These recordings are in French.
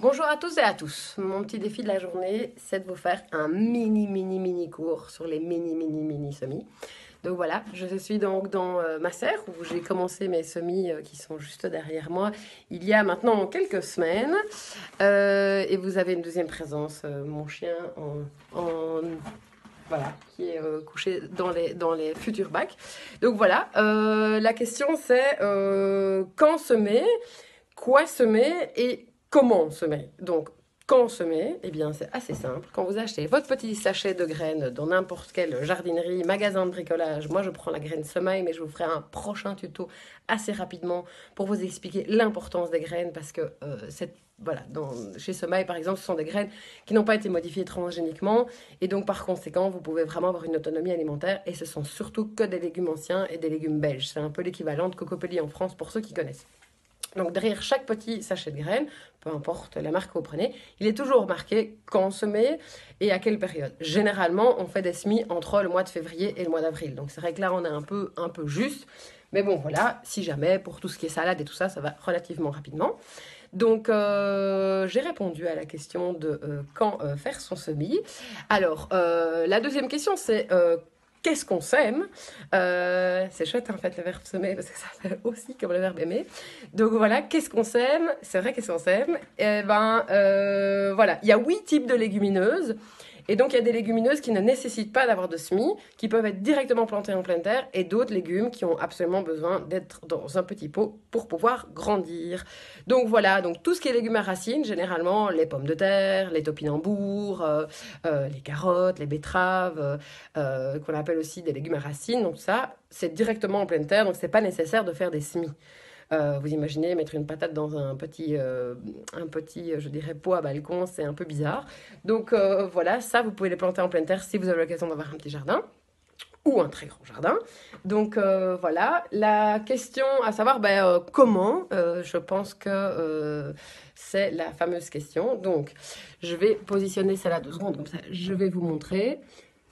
Bonjour à tous et à tous. Mon petit défi de la journée, c'est de vous faire un mini cours sur les mini semis. Donc voilà, je suis donc dans ma serre où j'ai commencé mes semis qui sont juste derrière moi il y a maintenant quelques semaines. Et vous avez une deuxième présence, mon chien voilà, qui est couché dans les futurs bacs. Donc voilà, la question c'est quand semer, quoi semer et comment semer. Donc, quand semer, eh bien, c'est assez simple. Quand vous achetez votre petit sachet de graines dans n'importe quelle jardinerie, magasin de bricolage, moi je prends la graine semaille, mais je vous ferai un prochain tuto assez rapidement pour vous expliquer l'importance des graines parce que voilà, chez Semaille, par exemple, ce sont des graines qui n'ont pas été modifiées transgéniquement et donc, par conséquent, vous pouvez vraiment avoir une autonomie alimentaire et ce sont surtout que des légumes anciens et des légumes belges. C'est un peu l'équivalent de Cocopelli en France pour ceux qui connaissent. Donc derrière chaque petit sachet de graines, peu importe la marque que vous prenez, il est toujours marqué quand semer et à quelle période. Généralement, on fait des semis entre le mois de février et le mois d'avril. Donc c'est vrai que là, on est un peu juste. Mais bon, voilà, si jamais, pour tout ce qui est salade et tout ça, ça va relativement rapidement. Donc, j'ai répondu à la question de quand faire son semis. Alors, la deuxième question, c'est qu'est-ce qu'on sème? C'est chouette en fait le verbe semer parce que ça fait aussi comme le verbe aimer. Donc voilà, qu'est-ce qu'on sème? C'est vrai, qu'est-ce qu'on sème? Eh ben voilà, il y a 8 types de légumineuses. Et donc il y a des légumineuses qui ne nécessitent pas d'avoir de semis, qui peuvent être directement plantées en pleine terre, et d'autres légumes qui ont absolument besoin d'être dans un petit pot pour pouvoir grandir. Donc voilà, donc tout ce qui est légumes à racines, généralement les pommes de terre, les topinambours, les carottes, les betteraves, qu'on appelle aussi des légumes à racines. Donc ça, c'est directement en pleine terre, donc c'est pas nécessaire de faire des semis. Vous imaginez mettre une patate dans un petit, je dirais, pot à balcon, c'est un peu bizarre. Donc voilà, ça, vous pouvez les planter en pleine terre si vous avez l'occasion d'avoir un petit jardin ou un très grand jardin. Donc voilà, la question à savoir, comment, je pense que c'est la fameuse question. Donc, je vais positionner celle-là 2 secondes, comme ça, je vais vous montrer.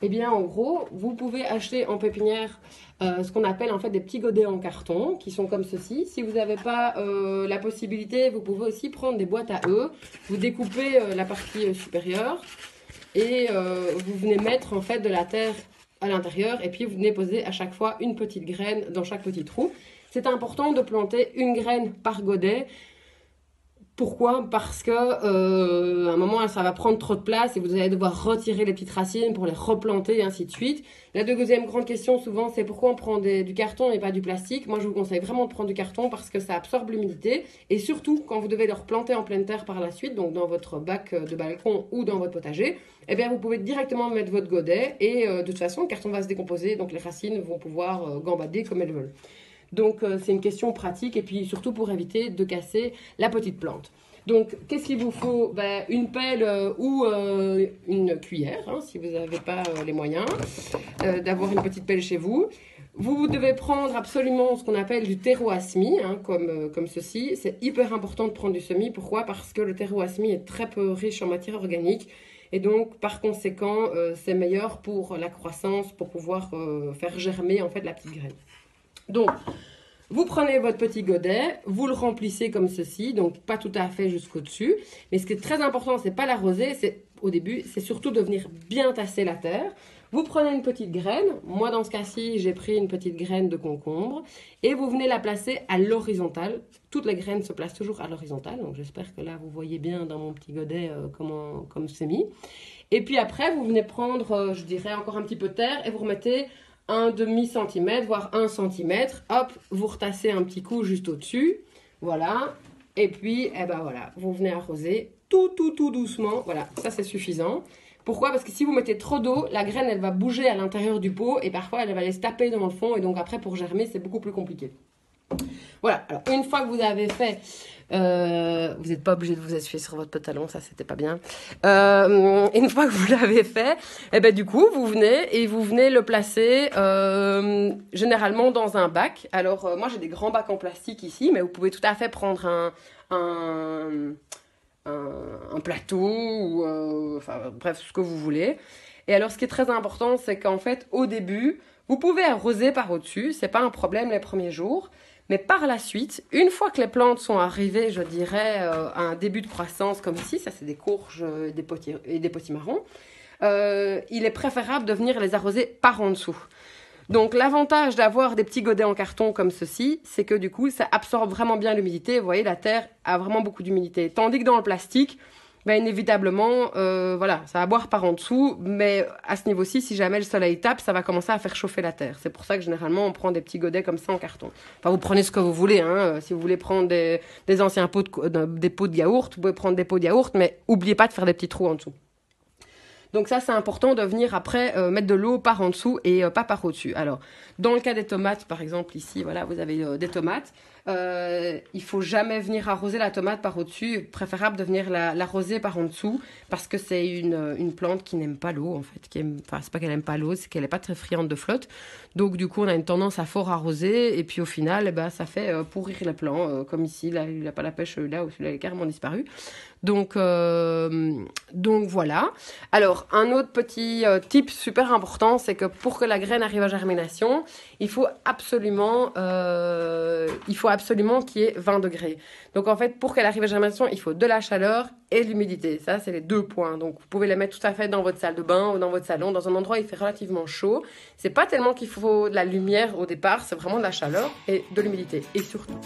Eh bien, en gros, vous pouvez acheter en pépinière ce qu'on appelle en fait des petits godets en carton qui sont comme ceci. Si vous n'avez pas la possibilité, vous pouvez aussi prendre des boîtes à œufs. Vous découpez la partie supérieure et vous venez mettre en fait de la terre à l'intérieur et puis vous venez poser à chaque fois une petite graine dans chaque petit trou. C'est important de planter une graine par godet. Pourquoi? Parce que à un moment ça va prendre trop de place et vous allez devoir retirer les petites racines pour les replanter et ainsi de suite. La deuxième grande question souvent c'est pourquoi on prend du carton et pas du plastique. Moi je vous conseille vraiment de prendre du carton parce que ça absorbe l'humidité et surtout quand vous devez le replanter en pleine terre par la suite, donc dans votre bac de balcon ou dans votre potager, eh bien vous pouvez directement mettre votre godet et de toute façon le carton va se décomposer donc les racines vont pouvoir gambader comme elles veulent. Donc c'est une question pratique et puis surtout pour éviter de casser la petite plante. Donc qu'est-ce qu'il vous faut? Une pelle ou une cuillère, hein, si vous n'avez pas les moyens d'avoir une petite pelle chez vous. Vous devez prendre absolument ce qu'on appelle du terreau à semis, hein, comme ceci. C'est hyper important de prendre du semis. Pourquoi? Parce que le terreau à semis est très peu riche en matière organique. Et donc, par conséquent, c'est meilleur pour la croissance, pour pouvoir faire germer en fait la petite graine. Donc, vous prenez votre petit godet, vous le remplissez comme ceci, donc pas tout à fait jusqu'au dessus. Mais ce qui est très important, c'est pas l'arroser, c'est au début, c'est surtout de venir bien tasser la terre. Vous prenez une petite graine, moi dans ce cas-ci, j'ai pris une petite graine de concombre, et vous venez la placer à l'horizontale. Toutes les graines se placent toujours à l'horizontale, donc j'espère que là vous voyez bien dans mon petit godet comme c'est mis. Et puis après, vous venez prendre, je dirais, encore un petit peu de terre, et vous remettez un demi-centimètre, voire 1 centimètre. Hop, vous retassez un petit coup juste au-dessus. Voilà. Et puis, eh ben voilà, vous venez arroser tout doucement. Voilà, ça c'est suffisant. Pourquoi? Parce que si vous mettez trop d'eau, la graine, elle va bouger à l'intérieur du pot et parfois, elle va aller se taper dans le fond. Et donc après, pour germer, c'est beaucoup plus compliqué. Voilà, alors une fois que vous avez fait, vous n'êtes pas obligé de vous essuyer sur votre pantalon, ça c'était pas bien. Une fois que vous l'avez fait, et ben du coup vous venez le placer généralement dans un bac. Alors moi j'ai des grands bacs en plastique ici, mais vous pouvez tout à fait prendre un plateau ou enfin bref ce que vous voulez. Et alors ce qui est très important, c'est qu'en fait au début Vous pouvez arroser par au-dessus, c'est pas un problème les premiers jours. Mais par la suite, une fois que les plantes sont arrivées, je dirais, à un début de croissance comme ici, ça c'est des courges et des potimarrons, il est préférable de venir les arroser par en dessous. Donc l'avantage d'avoir des petits godets en carton comme ceci, c'est que du coup ça absorbe vraiment bien l'humidité. Vous voyez, la terre a vraiment beaucoup d'humidité. Tandis que dans le plastique, ben, inévitablement, voilà, ça va boire par en dessous, mais à ce niveau-ci, si jamais le soleil tape, ça va commencer à faire chauffer la terre. C'est pour ça que généralement, on prend des petits godets comme ça en carton. Enfin, vous prenez ce que vous voulez, hein. Si vous voulez prendre des anciens des pots de yaourt, vous pouvez prendre des pots de yaourt, mais n'oubliez pas de faire des petits trous en dessous. Donc ça, c'est important de venir après mettre de l'eau par en dessous et pas par au-dessus. Alors, dans le cas des tomates, par exemple, ici, voilà, vous avez des tomates. Il faut jamais venir arroser la tomate par au-dessus. Préférable de venir l'arroser par en dessous parce que c'est une plante qui n'aime pas l'eau, en fait. Enfin, c'est pas qu'elle n'aime pas l'eau, c'est qu'elle n'est pas très friande de flotte. Donc, du coup, on a une tendance à fort arroser et puis au final, eh ben, ça fait pourrir les plants. Comme ici, là, il n'a pas la pêche, là où celui-là est carrément disparu. Donc voilà. Alors, un autre petit tip super important, c'est que pour que la graine arrive à germination, il faut absolument qu'il y ait 20 degrés. Donc, en fait, pour qu'elle arrive à germination, il faut de la chaleur et de l'humidité. Ça, c'est les 2 points. Donc, vous pouvez les mettre tout à fait dans votre salle de bain ou dans votre salon, dans un endroit où il fait relativement chaud. C'est pas tellement qu'il faut de la lumière au départ, c'est vraiment de la chaleur et de l'humidité. Et surtout...